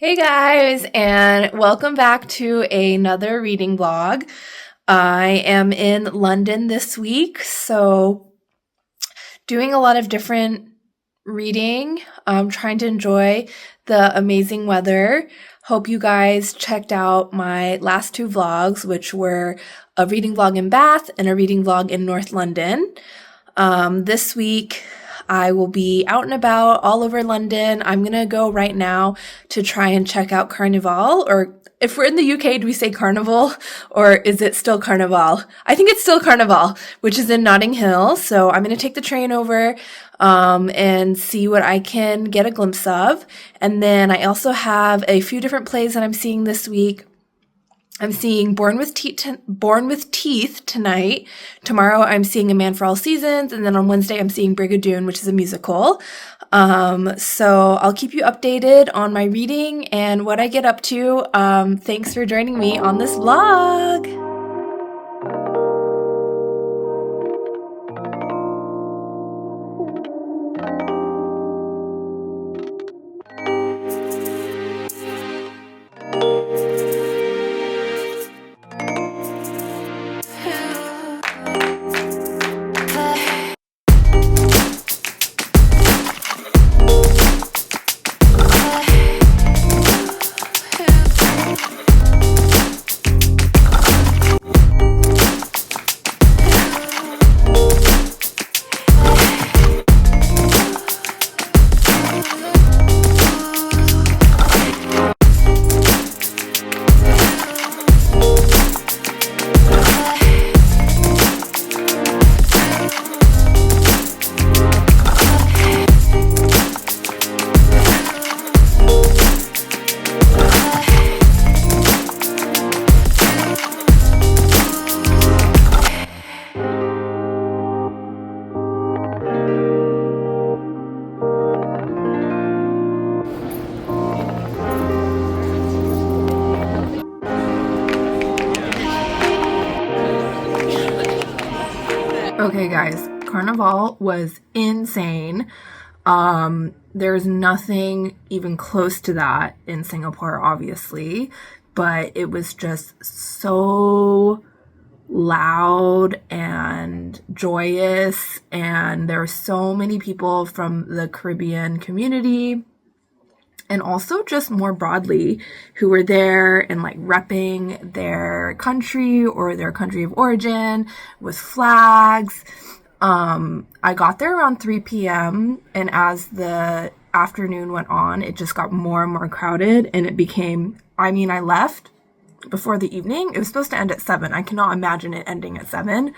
Hey guys, and welcome back to another reading vlog. I am in London this week, so doing a lot of different reading. I'm trying to enjoy the amazing weather. Hope you guys checked out my last two vlogs, which were a reading vlog in Bath and a reading vlog in North London. This week, I will be out and about all over London. I'm gonna go right now to try and check out Carnival, or if we're in the UK, do we say Carnival, or is it still Carnival? I think it's still Carnival, which is in Notting Hill. So I'm gonna take the train over, and see what I can get a glimpse of. And then I also have a few different plays that I'm seeing this week. I'm seeing Born with Teeth tonight. Tomorrow I'm seeing A Man for All Seasons, and then on Wednesday I'm seeing Brigadoon, which is a musical. So I'll keep you updated on my reading and what I get up to. Thanks for joining me on this vlog. Okay, guys, Carnival was insane. There's nothing even close to that in Singapore, obviously, but it was just so loud and joyous, and there were so many people from the Caribbean community and also just more broadly who were there and like repping their country or their country of origin with flags. I got there around 3 p.m. and as the afternoon went on, it just got more and more crowded and it became, I left before the evening. It was supposed to end at 7. I cannot imagine it ending at 7.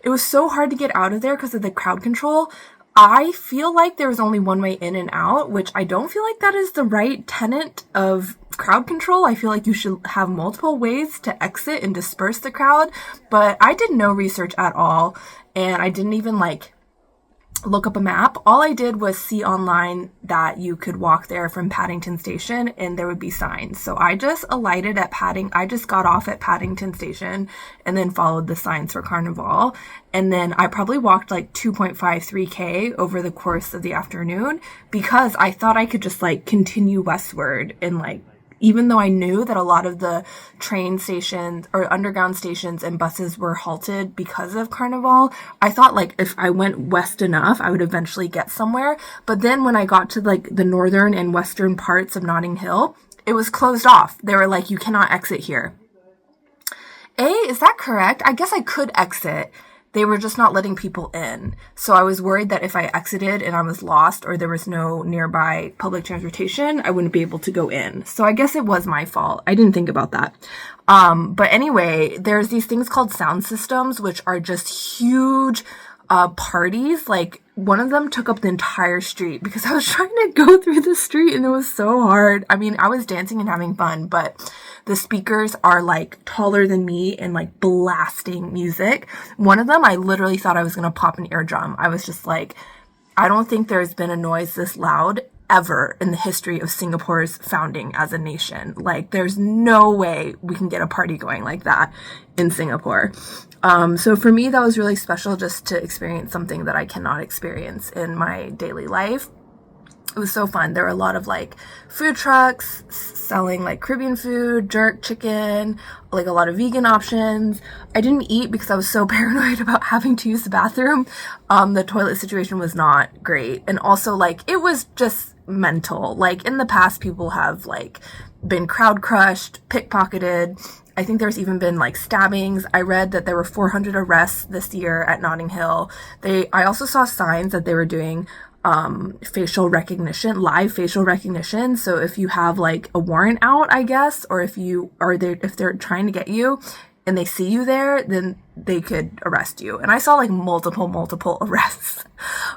It was so hard to get out of there because of the crowd control. I feel like there was only one way in and out, which I don't feel like that is the right tenet of crowd control. I feel like you should have multiple ways to exit and disperse the crowd, but I did no research at all, and I didn't even look up a map. All I did was see online that you could walk there from Paddington Station and there would be signs. So I just got off at Paddington Station and then followed the signs for Carnival. And then I probably walked 2.53K over the course of the afternoon because I thought I could just continue westward and even though I knew that a lot of the train stations or underground stations and buses were halted because of Carnival, I thought if I went west enough, I would eventually get somewhere. But then when I got to the northern and western parts of Notting Hill, it was closed off. They were you cannot exit here. Is that correct? I guess I could exit. They were just not letting people in. So I was worried that if I exited and I was lost or there was no nearby public transportation, I wouldn't be able to go in. So I guess it was my fault. I didn't think about that. But anyway, there's these things called sound systems, which are just huge parties. One of them took up the entire street because I was trying to go through the street and it was so hard. I was dancing and having fun, but the speakers are taller than me and blasting music. One of them, I literally thought I was going to pop an eardrum. I was just I don't think there's been a noise this loud ever in the history of Singapore's founding as a nation. There's no way we can get a party going like that in Singapore. So for me, that was really special just to experience something that I cannot experience in my daily life. It was so fun. There were a lot of like food trucks selling like Caribbean food, jerk chicken, like a lot of vegan options. I didn't eat because I was so paranoid about having to use the bathroom. The toilet situation was not great. And also like it was just mental. Like in the past, people have like been crowd crushed, pickpocketed. I think there's even been like stabbings. I read that there were 400 arrests this year at Notting Hill. I also saw signs that they were doing facial recognition, live facial recognition. So if you have like a warrant out, I guess, or if they're trying to get you and they see you there, then they could arrest you. And I saw like multiple arrests.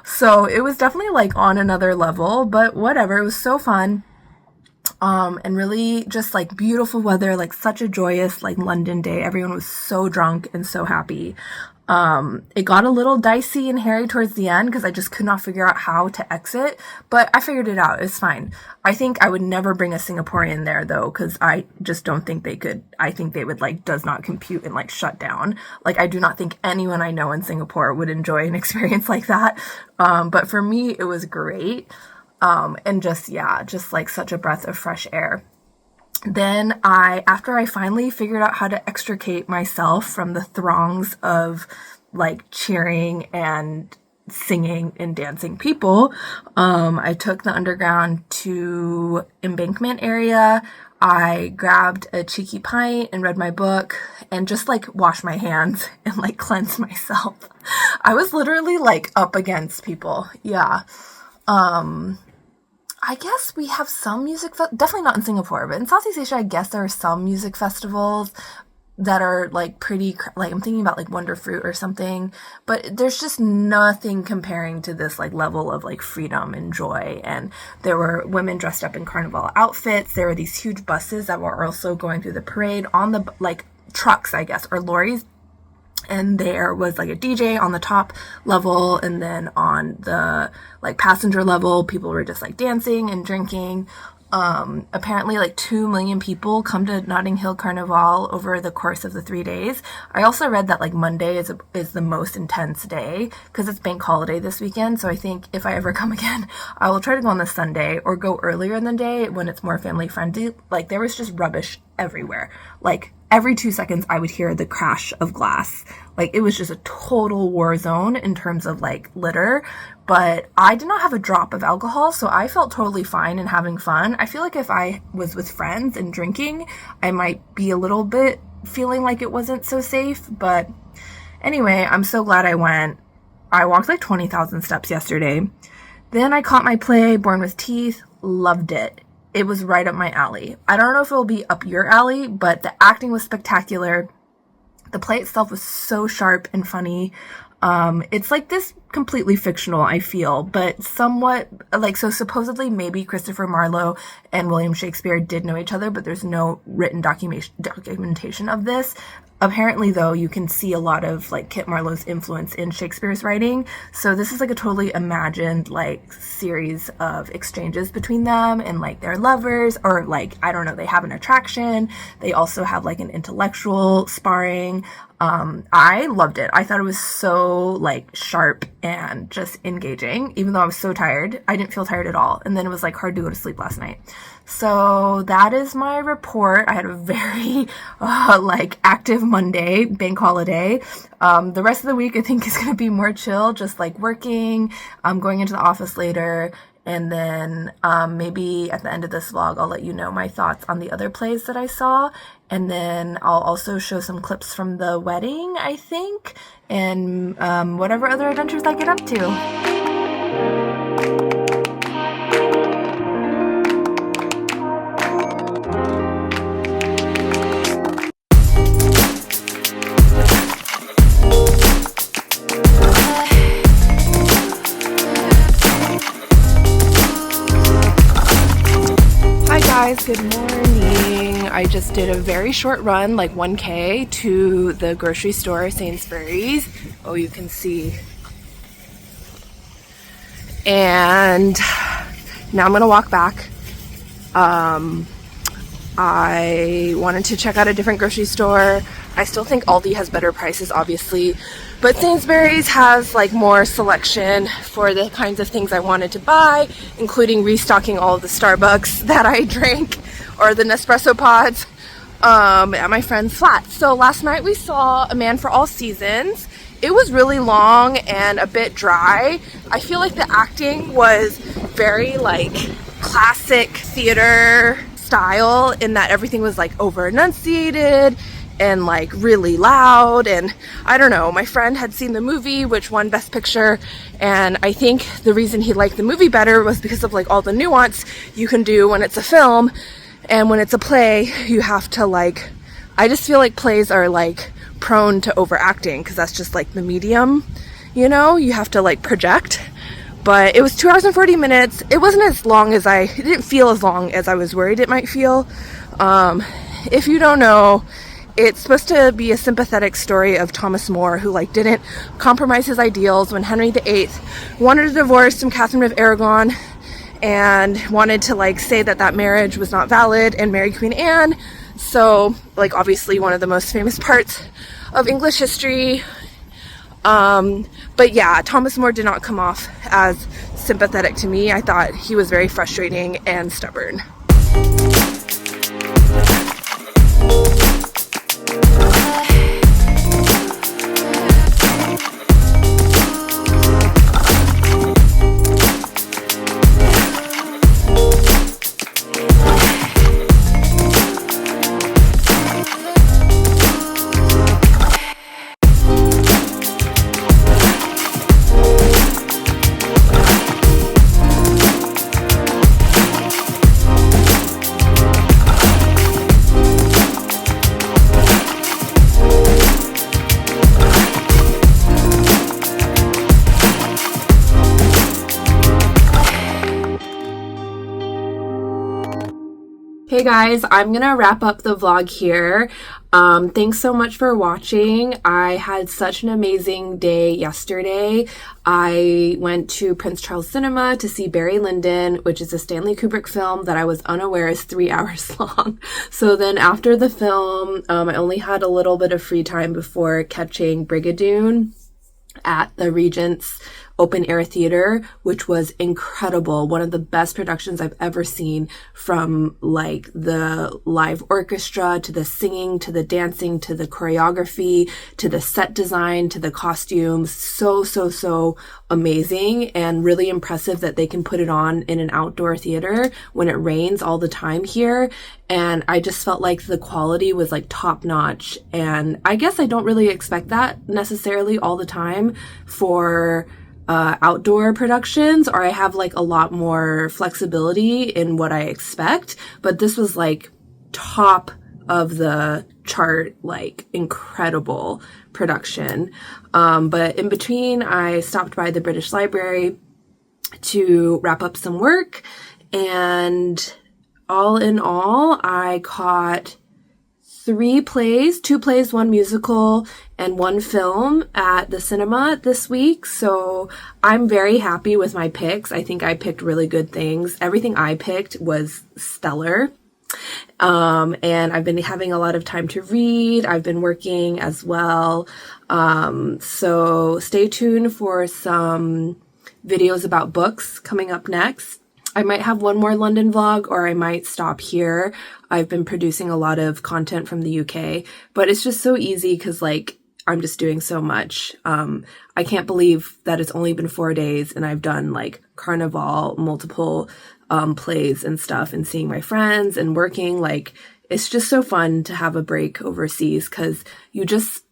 So it was definitely like on another level, but whatever. It was so fun. And really just like beautiful weather, like such a joyous like London day. Everyone was so drunk and so happy. It got a little dicey and hairy towards the end because I just could not figure out how to exit, but I figured it out. It's fine. I think I would never bring a Singaporean there though, because I just don't think they could. I think they would like does not compute and like shut down. Like I do not think anyone I know in Singapore would enjoy an experience like that. But for me, it was great. And just like such a breath of fresh air. Then after I finally figured out how to extricate myself from the throngs of like cheering and singing and dancing people, I took the underground to Embankment area. I grabbed a cheeky pint and read my book and just like washed my hands and like cleansed myself. I was literally like up against people. Yeah. I guess we have some definitely not in Singapore, but in Southeast Asia, I guess there are some music festivals that are like pretty, like I'm thinking about like Wonder Fruit or something, but there's just nothing comparing to this like level of like freedom and joy. And there were women dressed up in carnival outfits. There were these huge buses that were also going through the parade on the like trucks, I guess, or lorries. And there was like a DJ on the top level, and then on the like passenger level, people were just like dancing and drinking. Apparently like 2 million people come to Notting Hill Carnival over the course of the 3 days. I also read that like Monday is the most intense day because it's bank holiday this weekend. So I think if I ever come again, I will try to go on the Sunday or go earlier in the day when it's more family friendly. Like there was just rubbish everywhere. Like every 2 seconds I would hear the crash of glass. Like it was just a total war zone in terms of like litter. But I did not have a drop of alcohol, so I felt totally fine and having fun. I feel like if I was with friends and drinking, I might be a little bit feeling like it wasn't so safe. But anyway, I'm so glad I went. I walked like 20,000 steps yesterday. Then I caught my play, Born with Teeth, loved it. It was right up my alley. I don't know if it'll be up your alley, but the acting was spectacular. The play itself was so sharp and funny. It's like this completely fictional, I feel, but somewhat like, so supposedly maybe Christopher Marlowe and William Shakespeare did know each other, but there's no written documentation of this. Apparently, though, you can see a lot of like Kit Marlowe's influence in Shakespeare's writing. So this is like a totally imagined like series of exchanges between them and like their lovers, or like, I don't know, they have an attraction. They also have like an intellectual sparring. I loved it. I thought it was so like sharp and just engaging, even though I was so tired. I didn't feel tired at all. And then it was like hard to go to sleep last night. So that is my report. I had a very like active Monday, bank holiday. The rest of the week I think is going to be more chill, just like working. I'm going into the office later. And then maybe at the end of this vlog, I'll let you know my thoughts on the other plays that I saw. And then I'll also show some clips from the wedding, I think, and whatever other adventures I get up to. Guys, good morning. I just did a very short run, like 1K, to the grocery store, Sainsbury's. Oh, you can see. And now I'm gonna walk back. I wanted to check out a different grocery store. I still think Aldi has better prices, obviously, but Sainsbury's has like more selection for the kinds of things I wanted to buy, including restocking all of the Starbucks that I drank, or the Nespresso pods, at my friend's flat. So last night we saw A Man for All Seasons. It was really long and a bit dry. I feel like the acting was very like classic theater style, in that everything was like over enunciated and like really loud, and I don't know, my friend had seen the movie which won Best Picture, and I think the reason he liked the movie better was because of like all the nuance you can do when it's a film, and when it's a play you have to like, I just feel like plays are like prone to overacting because that's just like the medium, you know, you have to like project. But it was 2 hours and 40 minutes. It wasn't as long as it didn't feel as long as I was worried it might feel. If you don't know, it's supposed to be a sympathetic story of Thomas More, who like didn't compromise his ideals when Henry VIII wanted a divorce from Catherine of Aragon and wanted to like say that that marriage was not valid and marry Queen Anne. So like obviously one of the most famous parts of English history. But yeah, Thomas More did not come off as sympathetic to me. I thought he was very frustrating and stubborn. Hey guys, I'm gonna wrap up the vlog here. Thanks so much for watching. I had such an amazing day yesterday. I went to Prince Charles Cinema to see Barry Lyndon, which is a Stanley Kubrick film that I was unaware is 3 hours long. So then after the film, I only had a little bit of free time before catching Brigadoon at the Regent's open air theater, which was incredible. One of the best productions I've ever seen, from like the live orchestra to the singing to the dancing to the choreography to the set design to the costumes. So amazing, and really impressive that they can put it on in an outdoor theater when it rains all the time here. And I just felt like the quality was like top notch, and I guess I don't really expect that necessarily all the time for outdoor productions, or I have like a lot more flexibility in what I expect, but this was like top of the chart, like incredible production. But in between, I stopped by the British Library to wrap up some work, and all in all, I caught 3 plays, 2 plays, 1 musical, and 1 film at the cinema this week. So I'm very happy with my picks. I think I picked really good things. Everything I picked was stellar. And I've been having a lot of time to read. I've been working as well. So stay tuned for some videos about books coming up next. I might have one more London vlog, or I might stop here. I've been producing a lot of content from the UK, but it's just so easy because like I'm just doing so much. I can't believe that it's only been 4 days and I've done like carnival, multiple plays and stuff, and seeing my friends and working. Like, it's just so fun to have a break overseas because you just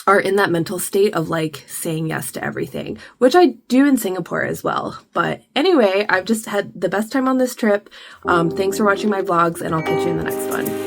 are in that mental state of like saying yes to everything, which I do in Singapore as well. But anyway, I've just had the best time on this trip. Thanks for watching my vlogs, and I'll catch you in the next one.